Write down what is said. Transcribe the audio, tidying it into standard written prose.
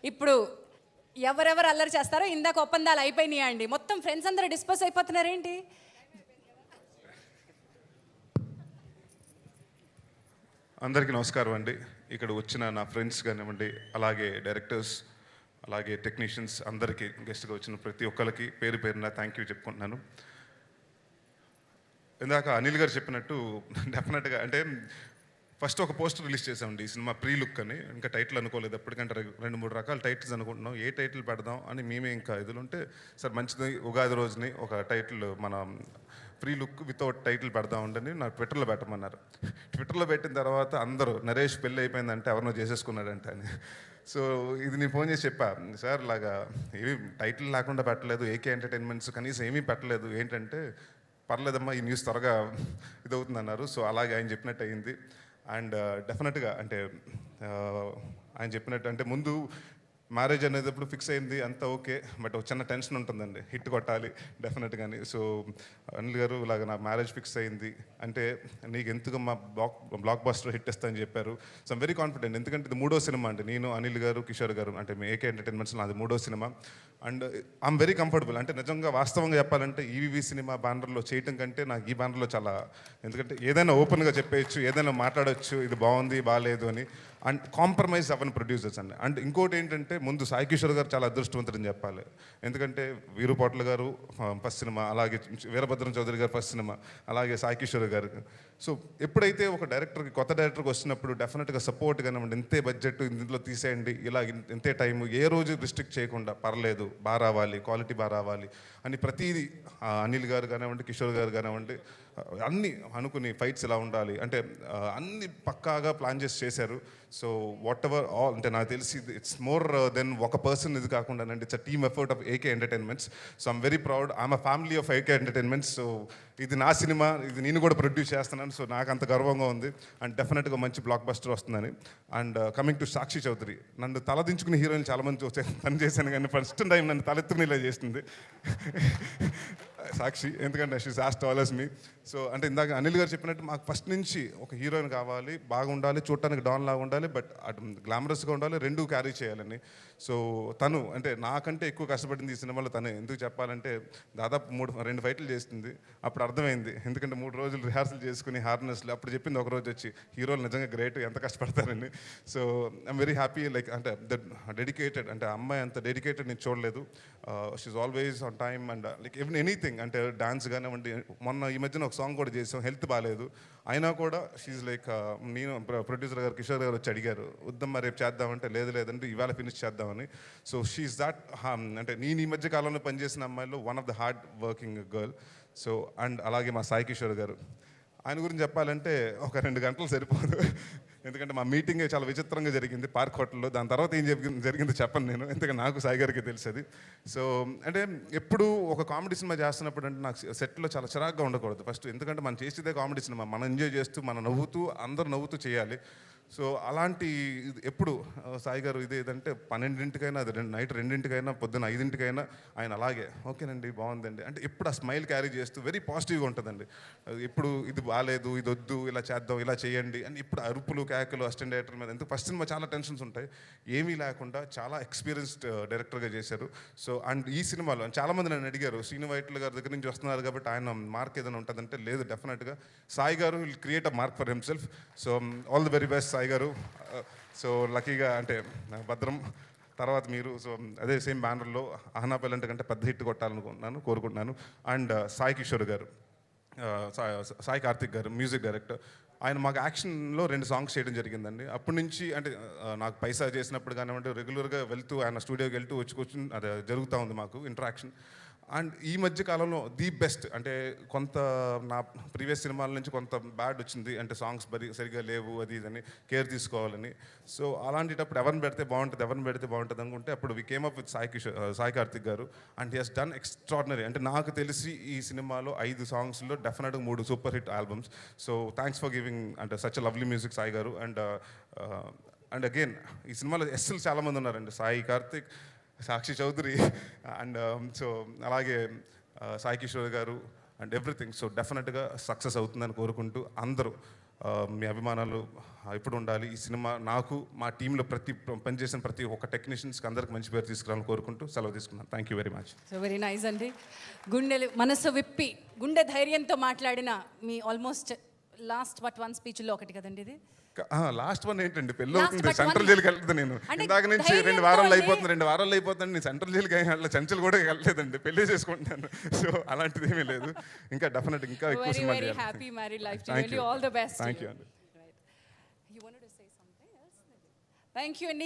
ఇప్పుడు ఎవరెవరు అల్లరి చేస్తారో ఇందాక ఒప్పందాలు అయిపోయినాయా అండి? మొత్తం ఫ్రెండ్స్ అందరూ డిస్పోజ్ అయిపోతున్నారేంటి? అందరికీ నమస్కారం అండి. ఇక్కడ వచ్చిన నా ఫ్రెండ్స్ కానివ్వండి, అలాగే డైరెక్టర్స్, అలాగే టెక్నీషియన్స్ అందరికీ, గెస్ట్గా వచ్చిన ప్రతి ఒక్కరికి పేరు పేరున థ్యాంక్ యూ చెప్పుకుంటున్నాను. ఇందాక అనిల్ గారు చెప్పినట్టు డెఫినెట్గా అంటే ఫస్ట్ ఒక పోస్టర్ రిలీజ్ చేసామండి ఈ సినిమా ప్రీ లుక్ అని. ఇంకా టైటిల్ అనుకోలేదు, ఎప్పటికంటే 2-3 రకాల టైటిల్స్ అనుకుంటున్నాం. ఏ టైటిల్ పెడదాం అని మేమే ఇంకా ఇదిలుంటే సార్ మంచిది ఉగాది రోజుని ఒక టైటిల్ మన ప్రీ లుక్ వితౌట్ టైటిల్ పెడదాం ఉండని నాకు ట్విట్టర్లో పెట్టమన్నారు. ట్విట్టర్లో పెట్టిన తర్వాత అందరూ నరేష్ పెళ్ళి అయిపోయిందంటే ఎవరినో చేసేసుకున్నాడంటే అని. సో ఇది నేను ఫోన్ చేసి చెప్పా, సార్ ఇలాగా ఏమి టైటిల్ లేకుండా పెట్టలేదు, ఏకే ఎంటర్టైన్మెంట్స్ కనీసం ఏమీ పెట్టలేదు, ఏంటంటే పర్లేదమ్మా ఈ న్యూస్ త్వరగా ఇదవుతుంది అన్నారు. సో అలాగే ఆయన చెప్పినట్టు అయింది. అండ్ డెఫినెట్గా అంటే ఆయన చెప్పినట్టు అంటే ముందు మ్యారేజ్ అనేది ఎప్పుడు ఫిక్స్ అయింది అంతా ఓకే, బట్ ఒక చిన్న టెన్షన్ ఉంటుందండి, హిట్ కొట్టాలి డెఫినెట్గాని. సో అనిల్ గారు ఇలాగ నా మ్యారేజ్ ఫిక్స్ అయింది అంటే నీకు ఎందుకు మా బ్లాక్ బస్టర్ హిట్ ఇస్తా అని చెప్పారు. సో ఐమ్ వెరీ కాన్ఫిడెంట్, ఎందుకంటే ఇది 3వ సినిమా అండి. నేను అనిల్ గారు కిషోర్ గారు అంటే ఏకే ఎంటర్టైన్మెంట్స్ నాది 3వ cinema. And I'm very comfortable, అంటే నిజంగా వాస్తవంగా చెప్పాలంటే ఈవీవి సినిమా బ్యానర్లో చేయటం కంటే నాకు ఈ బ్యానర్లో చాలా, ఎందుకంటే ఏదైనా ఓపెన్గా చెప్పేయచ్చు, ఏదైనా మాట్లాడచ్చు, ఇది బాగుంది బాగాలేదు అని. అండ్ కాంప్రమైజ్ అవ్వని ప్రొడ్యూసర్స్ అండి. అండ్ ఇంకోటి ఏంటంటే ముందు సాయి కిషోర్ గారు చాలా అదృష్టవంతుడని చెప్పాలి. ఎందుకంటే వీరుపోట్ల గారు ఫస్ట్ సినిమా, అలాగే వీరభద్రం చౌదరి గారు ఫస్ట్ సినిమా, అలాగే సాయి కిషోర్ గారు. సో ఎప్పుడైతే ఒక డైరెక్టర్కి కొత్త డైరెక్టర్కి వచ్చినప్పుడు డెఫినెట్గా సపోర్ట్ కానివ్వండి, ఇంతే బడ్జెట్ ఇందులో తీసేయండి, ఇలా ఇంతే టైం, ఏ రోజు రిస్ట్రిక్ట్ చేయకుండా పర్లేదు బాగా రావాలి, క్వాలిటీ బాగా రావాలి అని ప్రతిదీ అనిల్ గారు కానివ్వండి, కిషోర్ గారు కానివ్వండి అన్నీ అనుకుని ఫైట్స్ ఎలా ఉండాలి అంటే అన్ని పక్కాగా ప్లాన్ చేసి చేశారు. సో వాట్ ఎవర్ ఆల్ అంటే నాకు తెలిసి ఇట్స్ మోర్ దెన్ ఒక పర్సన్ ఇది కాకుండా అంటే it's a team effort of AK entertainments. So I'm very proud, I'm a family of AK entertainments. So ఇది నా సినిమా, ఇది నేను కూడా ప్రొడ్యూస్ చేస్తున్నాను. సో నాకు అంత గర్వంగా ఉంది. అండ్ డెఫినెట్గా మంచి బ్లాక్ బస్టర్ వస్తుందని. అండ్ కమింగ్ టు సాక్షి చౌదరి, నన్ను తలదించుకునే హీరోయిన్ చాలామంది పని చేశాను, కానీ ఫస్ట్ టైం నన్ను తలెత్తుకునేలా చేస్తుంది సాక్షి, ఎందుకంటే షీస్ యాజ్ టాల్ యాజ్ మీ. సో అంటే ఇందాక అనిల్ గారు చెప్పినట్టు మాకు ఫస్ట్ నుంచి ఒక హీరోయిన్ కావాలి, బాగుండాలి, చూడటానికి డాన్ లాగా ఉండాలి, బట్ అటు గ్లామరస్గా ఉండాలి, రెండూ క్యారీ చేయాలని. సో తను అంటే నాకంటే ఎక్కువ కష్టపడింది ఈ సినిమాలో తనే. ఎందుకు చెప్పాలంటే దాదాపు 2 ఫైట్లు చేస్తుంది. అప్పుడు అర్థమైంది, ఎందుకంటే 3 రోజులు రిహార్సల్ చేసుకుని హార్నెస్లు, అప్పుడు చెప్పింది ఒక రోజు వచ్చి హీరోలు నిజంగా గ్రేట్, ఎంత కష్టపడతారని. So I'm very happy, like అంటే డెడికేటెడ్, అంటే అమ్మాయి అంత డెడికేటెడ్ నేను చూడలేదు. She's always on time and like anything, అంటే డాన్స్ కానివ్వండి. మొన్న ఈ మధ్యన ఒక సాంగ్ కూడా చేసాం, హెల్త్ బాగాలేదు అయినా కూడా షీఈ్ లైక్, నేను ప్రొడ్యూసర్ గారు కిషోర్ గారు వచ్చి అడిగారు, వద్దమ్మా రేపు చేద్దామంటే లేదంటే ఇవాళ ఫినిష్ చేద్దామని. సో షీఈ్ దాట్, అంటే నేను ఈ మధ్య కాలంలో పనిచేసిన అమ్మాయిలో one of the hard working girl. So and అలాగే మా సాయి కిషోర్ గారు, ఆయన గురించి చెప్పాలంటే ఒక 2 గంటలు సరిపోదు, ఎందుకంటే మా మీటింగ్ చాలా విచిత్రంగా జరిగింది పార్క్ హోటల్లో. దాని తర్వాత ఏం జరిగిందో చెప్పను నేను, ఎందుకంటే నాకు సాయి గారికి తెలుసు. సో అంటే ఎప్పుడు ఒక కామెడీ సినిమా చేస్తున్నప్పుడు అంటే నాకు సెట్లో చాలా చిరాగ్గా ఉండకూడదు ఫస్ట్, ఎందుకంటే మనం చేసేదే కామెడీ సినిమా, మనం ఎంజాయ్ చేస్తూ మనం నవ్వుతూ అందరూ నవ్వుతూ చేయాలి. సో అలాంటి ఎప్పుడు సాయి గారు ఇదేదంటే 12ంటికైనా, అది నైట్ 2ంటికైనా, పొద్దున్న 5ంటికైనా ఆయన అలాగే ఓకేనండి బాగుందండి అంటే ఎప్పుడు ఆ స్మైల్ క్యారీ చేస్తూ వెరీ పాజిటివ్గా ఉంటుందండి. ఎప్పుడు ఇది బాగాలేదు, ఇది వద్దు, ఇలా చేద్దాం, ఇలా చేయండి అని ఇప్పుడు అరుపులు కేకలు అసిస్టెంట్ డైరెక్టర్ మీద. ఎందుకు ఫస్ట్ సినిమా చాలా టెన్షన్స్ ఉంటాయి, ఏమీ లేకుండా చాలా ఎక్స్పీరియన్స్డ్ డైరెక్టర్గా చేశారు. సో అండ్ ఈ సినిమాలో చాలామంది నన్ను అడిగారు, శ్రీను వైట్ల గారి దగ్గర నుంచి వస్తున్నారు కాబట్టి ఆయన మార్క్ ఏదైనా ఉంటుందంటే లేదు, డెఫినెట్గా సాయి గారు will create a mark for himself. So all the very best Sai గారు. సో లక్కీగా అంటే భద్రం తర్వాత మీరు, సో అదే సేమ్ బ్యానర్లో ఆహనా పెళ్ళంటే కంటే పెద్ద హిట్ కోరుకుంటున్నాను. అండ్ సాయి కిషోర్ గారు, సాయి కార్తిక్ గారు మ్యూజిక్ డైరెక్టర్, ఆయన మాకు యాక్షన్లో 2 సాంగ్స్ చేయడం జరిగిందండి. అప్పటి నుంచి అంటే నాకు పైసా చేసినప్పుడు కానివ్వండి, రెగ్యులర్గా వెళ్తూ ఆయన స్టూడియోకి వెళ్తూ వచ్చి అది జరుగుతూ ఉంది మాకు ఇంటరాక్షన్. అండ్ ఈ మధ్య కాలంలో ది బెస్ట్, అంటే కొంత నా ప్రీవియస్ సినిమాల నుంచి కొంత బ్యాడ్ వచ్చింది, అంటే సాంగ్స్ సరిగ్గా లేవు అది ఇదని కేర్ తీసుకోవాలని. సో అలాంటిటప్పుడు ఎవరిని పెడితే బాగుంటుంది అనుకుంటే అప్పుడు we came up with Sai Karthik గారు. And he has done extraordinary. అంటే నాకు తెలిసి ఈ సినిమాలో 5 సాంగ్స్లో డెఫినెట్గా 3 super hit albums. So thanks for giving అంటే సచ్ లవ్లీ మ్యూజిక్ సాయి గారు. అండ్ అగైన్ ఈ సినిమాలో ఎస్ఎల్ చాలామంది ఉన్నారండి, సాయి కార్తిక్, సాక్షి చౌదరి అండ్ సో అలాగే సాయి కిషోర్ గారు అండ్ ఎవ్రీథింగ్. సో డెఫినెట్గా సక్సెస్ అవుతుందని కోరుకుంటూ అందరూ మీ అభిమానాలు ఎప్పుడు ఉండాలి. ఈ సినిమా నాకు మా టీంలో పనిచేసిన ప్రతి ఒక్క టెక్నీషియన్స్కి అందరికి మంచి పేరు తీసుకురావాలని కోరుకుంటూ సెలవు తీసుకున్నాను. Thank you very much. So very nice అండి. మనసు విప్పి గుండె ధైర్యంతో మాట్లాడిన మీ ఆల్మోస్ట్ లాస్ట్ బట్ వన్ స్పీచ్లో ఒకటి కదండి ఇది. లాస్ట్ వన్ ఏంటండి, పెళ్ళి Last అవుతుంది, but సెంట్రల్ one. జైలుకి వెళ్తుంది. నేను అంటే ఇందాక నుంచి ధైర్యంతో 2 వారాలు అండి. అయిపోతుంది, 2 వారాలు అయిపోతుంది, నేను సెంట్రల్ జైలుకి వెళ్ళి చెంచలు కూడా వెళ్ళలేదండి, పెళ్లి చేసుకుంటాను. సో అలాంటిది ఏమీ లేదు. ఇంకా డెఫినెట్ ఇంకా ఎక్కువ very cinema very happy married life to thank you. You. All the best. Thank you అండి. You wanted to say something else? Thank you అండి.